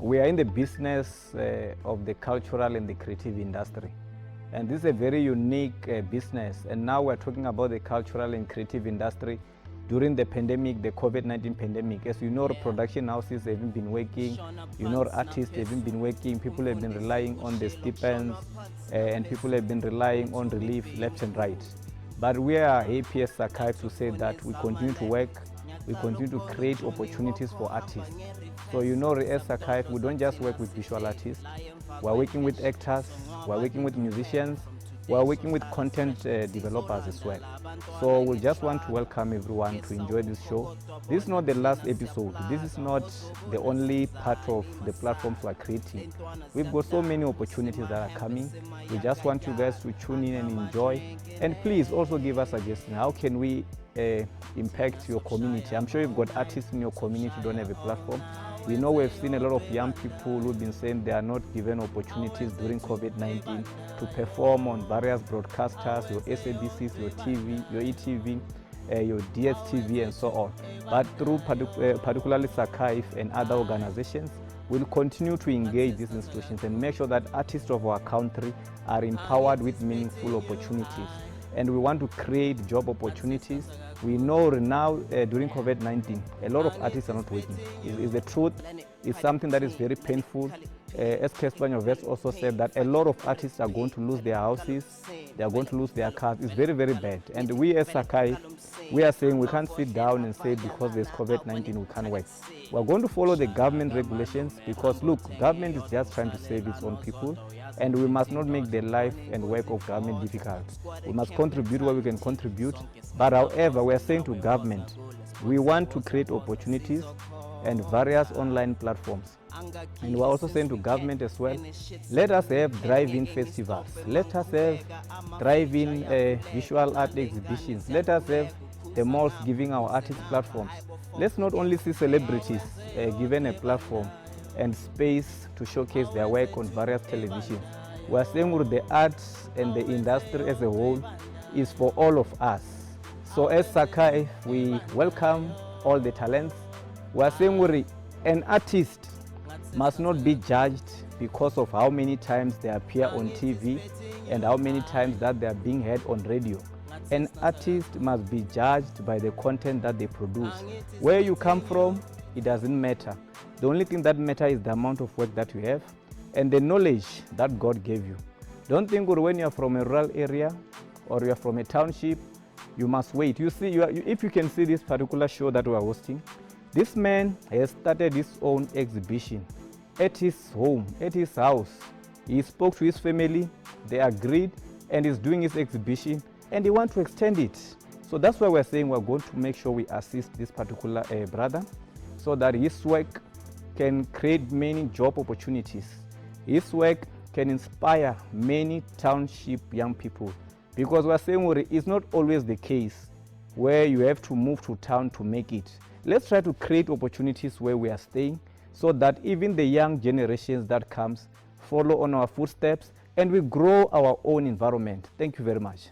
We are in the business of the cultural and the creative industry. And this is a very unique business. And now we're talking about the cultural and creative industry during the pandemic, the COVID-19 pandemic. As you know, production houses haven't been working. You know, artists haven't been working. People have been relying on the stipends and people have been relying on relief left and right. But we are happy as Sakai to say that we continue to work. We continue to create opportunities for artists. So you know, as Sakai, we don't just work with visual artists. We're working with actors, we're working with musicians, we're working with content developers as well. So we just want to welcome everyone to enjoy this show. This is not the last episode. This is not the only part of the platforms we're creating. We've got so many opportunities that are coming. We just want you guys to tune in and enjoy. And please also give us suggestions. How can we impact your community? I'm sure you've got artists in your community who don't have a platform. We know we've seen a lot of young people who've been saying they are not given opportunities during COVID-19 to perform on various broadcasters, your SABCs, your TV, your ETV, your DSTV and so on. But through particularly Sakai and other organizations, we'll continue to engage these institutions and make sure that artists of our country are empowered with meaningful opportunities. And we want to create job opportunities. We know now during COVID-19, a lot of artists are not working. It's the truth. It's something that is very painful. As Kespanyo Vest also said that a lot of artists are going to lose their houses, they are going to lose their cars. It's very, very bad. And we as Sakai, we are saying we can't sit down and say because there's COVID-19 we can't work. We're going to follow the government regulations because look, government is just trying to save its own people and we must not make the life and work of government difficult. We must contribute where we can contribute. But however, we are saying to government, we want to create opportunities and various online platforms. And we're also saying to government as well, let us have drive-in festivals. Let us have drive-in visual art exhibitions. Let us have the malls giving our artists platforms. Let's not only see celebrities given a platform and space to showcase their work on various televisions. We're saying with the arts and the industry as a whole is for all of us. So as Sakai, we welcome all the talents. We're saying an artist must not be judged because of how many times they appear on TV and how many times that they are being heard on radio. An artist must be judged by the content that they produce. Where you come from, it doesn't matter. The only thing that matters is the amount of work that you have and the knowledge that God gave you. Don't think when you are from a rural area or you are from a township, you must wait. You see, if you can see this particular show that we are hosting, this man has started his own exhibition at his home, at his house. He spoke to his family, they agreed, and he's doing his exhibition, and they want to extend it. So that's why we're saying we're going to make sure we assist this particular brother so that his work can create many job opportunities. His work can inspire many township young people. Because we're saying it's not always the case where you have to move to town to make it. Let's try to create opportunities where we are staying so that even the young generations that comes follow on our footsteps and we grow our own environment. Thank you very much.